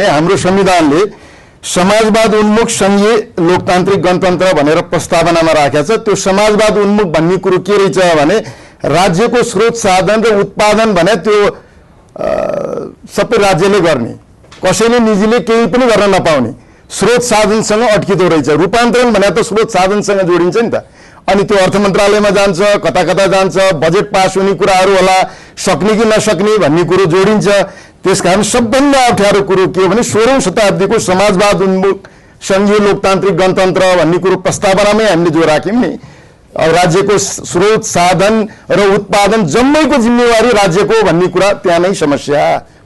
हाम्रो संविधानले समाजवाद उन्मुख संघीय लोकतान्त्रिक गणतन्त्र भनेर प्रस्तावनामा राखेको छ। त्यो समाजवाद उन्मुख भन्ने कुरो के रहेछ भने राज्यको स्रोत साधन र उत्पादन भने त्यो सबै राज्यले गर्ने, कसैले निजीले केही पनि गर्न नपाउने, स्रोत साधनसँग अट्किदो रहेछ। रूपान्तरण भने त स्रोत साधनसँग जोडिन्छ नि त। अनि त्यो अर्थ मन्त्रालयमा जान्छ, कता कता जान्छ, बजेट पास हुने कुराहरू होला, सक्ने कि नसक्ने भन्ने कुरो जोडिन्छ। त्यसकारण सबभन्दा अप्ठ्यारो कुरो के हो भने 16औं शताब्दीको समाजवाद उन्मुख संघीय लोकतान्त्रिक गणतन्त्र भन्ने कुरो प्रस्तावनामै हामीले जो राख्यौं नि, राज्यको स्रोत साधन र उत्पादन जम्मैको जिम्मेवारी राज्यको भन्ने कुरा त्यहाँ नै समस्या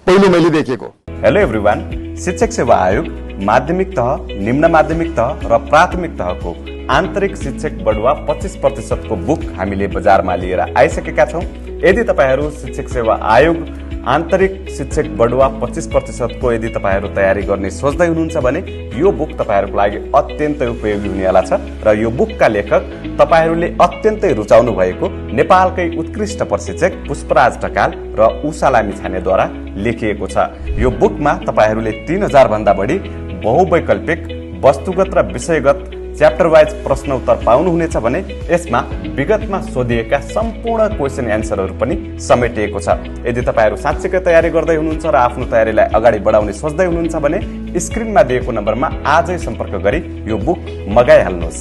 पहिले मैले देखेको। हेलो एभ्रिवान, शिक्षक सेवा आयोग माध्यमिक तह, निम्न माध्यमिक तह र प्राथमिक तहको आन्तरिक शिक्षक बढुवा 25% को बुक हामीले बजारमा लिएर आइसकेका छौं। यदि तपाईहरू शिक्षक सेवा आयोग आन्तरिक शिक्षक बढुवा 25% को यदि तपाईहरू तयारी गर्ने सोच्दै हुनुहुन्छ भने यो बुक तपाईहरूको लागि अत्यन्तै उपयोगी हुनेवाला छ र यो बुकका लेखक तपाईहरूले अत्यन्तै रुचाउनु भएको नेपालकै उत्कृष्ट प्रशिक्षक पुष्पराज ढकाल र उषा लामिछानेद्वारा लेखिएको छ। यो बुकमा तपाईहरूले 3000 भन्दा बढी बहुवैकल्पिक वस्तुगत र विषयगत च्याप्टर वाइज प्रश्न उत्तर पाउनुहुनेछ भने यसमा विगतमा सोधिएका सम्पूर्ण क्वेशन एन्सरहरू पनि समेटिएको छ। यदि तपाईहरू साँच्चैकै तयारी गर्दै हुनुहुन्छ र आफ्नो तयारीलाई अगाडि बढाउने सोच्दै हुनुहुन्छ भने स्क्रिनमा दिएको नम्बरमा आजै सम्पर्क गरी यो बुक मगाइहाल्नुहोस्।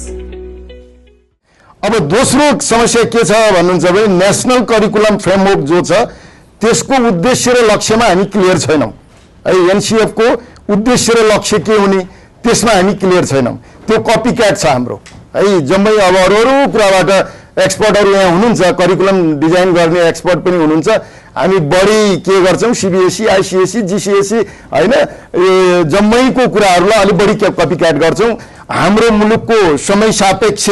अब दोस्रो समस्या के छ भन्नुहुन्छ भने नेशनल करिकुलम फ्रेमवर्क जो छ त्यसको उद्देश्य र लक्ष्यमा हामी क्लियर छैनौं। एनसीएफ को उद्देश्य र लक्ष्य के हुने त्यसमा हामी क्लियर छैनौं। त्यो कपी क्याट छ हाम्रो जम्मै। अब अरू कुराबाट एक्सपर्टहरू यहाँ हुनुहुन्छ, करिकुलम डिजाइन गर्ने एक्सपर्ट पनि हुनुहुन्छ। हामी बढी के गर्छौं सीबीएसई, आईसीएसई, जीसीएसई हैन, जम्मैको कुराहरूलाई अलि बढी कपी क्याट गर्छौं। हाम्रो मुलुकको समय सापेक्ष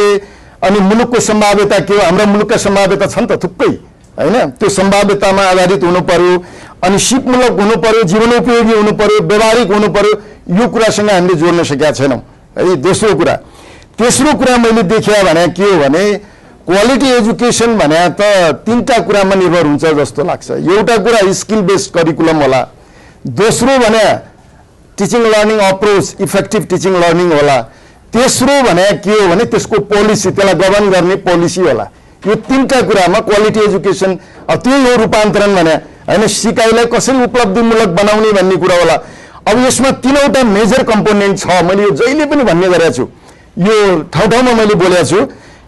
अनि मुलुकको सम्भाव्यता के हो, हाम्रो मुलुकका सम्भाव्यता छन् त थुप्रै हैन, त्यो सम्भाव्यतामा आधारित हुनु पर्यो। अनि सिपमूलक हुनु पर्यो, जीवनोपयोगी हुनु पर्यो, व्यावहारिक हुनु पर्यो। यो कुरासँग हामीले जोड्न सकेका छैनौं है। दोस्रो कुरा। तेस्रो कुरा मैले देखे भने के हो भने क्वालिटी एजुकेसन भने त तीनटा कुरामा निर्भर हुन्छ जस्तो लाग्छ। एउटा कुरा स्किल बेस्ड करिकुलम होला, दोस्रो भने teaching learning approach effective teaching learning होला, तेस्रो भने के हो भने त्यसको पोलिसी, त्यसलाई गभर्न गर्ने पोलिसी होला। यो तीनटा कुरामा क्वालिटी एजुकेसन त्यो हो रूपान्तरण भने हैन, सिकाइलाई कसरी उपलब्धिमूलक बनाउने भन्ने कुरा होला। अब यसमा तीनवटा मेजर कम्पोनेन्ट छ। मैले यो जहिले पनि भन्ने गरेको छु, यो ठाउँ-ठाउँमा मैले बोलेको छु।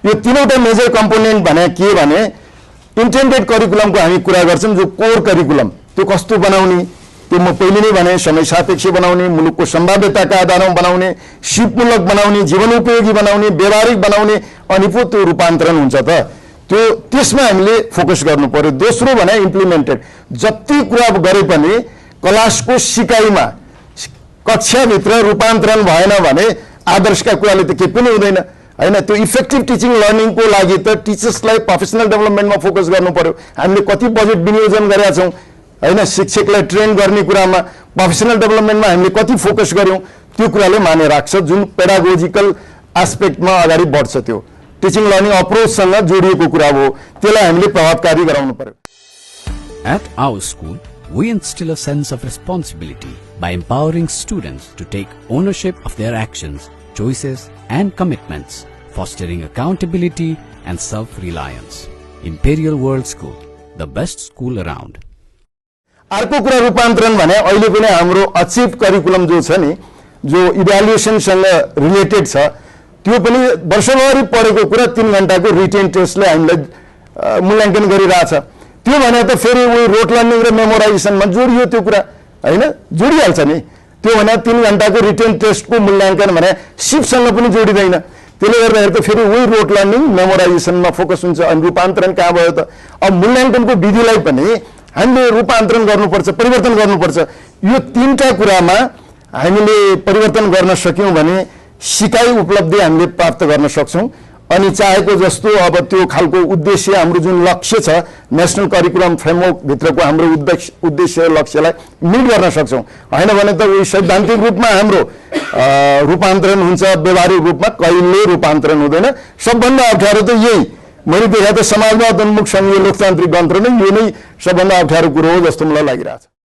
यो तीनवटा मेजर कम्पोनेन्ट भने के भने इन्टेन्डेड करिकुलमको हामी कुरा गर्छौं, जो कोर करिकुलम त्यो कस्तो बनाउने, त्यो म पहिले नै भने समय सापेक्ष बनाउने, मुलुकको सम्भाव्यताका आधारमा बनाउने, सिपमूलक बनाउने, जीवनोपयोगी बनाउने, व्यावहारिक बनाउने, अनि पो त्यो रूपान्तरण हुन्छ त। त्यो त्यसमा हामीले फोकस गर्नु पर्यो। दोस्रो भने इम्प्लिमेन्टेड। जति कुरा गरे पनि क्लासको सिकाइमा कक्षाभित्र रूपान्तरण भएन भने आदर्शका कुराले त केही पनि हुँदैन हैन। त्यो इफेक्टिभ टिचिङ लर्निङको लागि त टिचर्सलाई प्रोफेसनल डेभलपमेन्टमा फोकस गर्नु पर्यो। हामीले कति बजेट विनियोजन गरेका छौं हैन, शिक्षकलाई ट्रेन गर्ने कुरामा, प्रोफेसनल डेभलपमेन्टमा हामीले कति फोकस गर्यौं, त्यो कुराले माने राख्छ। जुन पेडागोजिकल एस्पेक्टमा अगाडि बढ्छ त्यो टिचिङ लर्निङ अप्रोचसँग जोडिएको कुरा हो, त्यसलाई हामीले प्रभावकारी गराउनु पर्यो। At our school, we instill a sense of responsibility by empowering students to take ownership of their actions, choices and commitments, fostering accountability and self-reliance. Imperial World School, the best school around. अर्को कुरा रूपान्तरण भने अहिले पनि हाम्रो achieve curriculum जो छ नि, जो इभ्यालुएसनसँग रिलेटेड छ, त्यो पनि वर्षभरि पढेको कुरा 3 घण्टाको रिटेन टेस्टले हामीलाई मूल्याङ्कन गरिरहेछ। त्यो भने त फेरि उही रोट लर्निङ र मेमोराइजेसनमा जोडियो त्यो कुरा हैन, जोडिहाल्छ नि। त्यो भने 3 घण्टाको रिटेन टेस्टको मूल्याङ्कन भने सिपसँग पनि जोडिदैन। त्यसले गर्दाखेरि त फेरि उही रोट लर्निङ मेमोराइजेसनमा फोकस हुन्छ। अनि रूपान्तरण कहाँ भयो त? अब मूल्याङ्कनको विधिलाई पनि हामीले रूपान्तरण गर्नुपर्छ, परिवर्तन गर्नुपर्छ। यो तीनटा कुरामा हामीले परिवर्तन गर्न सक्यौं भने सिकाइ उपलब्धि हामीले प्राप्त गर्न सक्छौं। अनि चाहेको जस्तो अब त्यो खालको उद्देश्य, हाम्रो जुन लक्ष्य छ नेशनल करिकुलम फ्रेमवर्क भित्रको हाम्रो उद्देश्य लक्ष्यलाई मिट गर्न सक्छौं। हैन भने त उही सैद्धान्तिक रूपमा हाम्रो रूपान्तरण हुन्छ, व्यावहारिक रूपमा कहिले रूपान्तरण हुँदैन। सबभन्दा अप्ठ्यारो त यही मैले देखेको त समाजवाद उन्मुख संघीय लोकतान्त्रिक गणतन्त्र नै यो नै सबभन्दा अप्ठ्यारो कुरो हो जस्तो मलाई लागिरहेछ।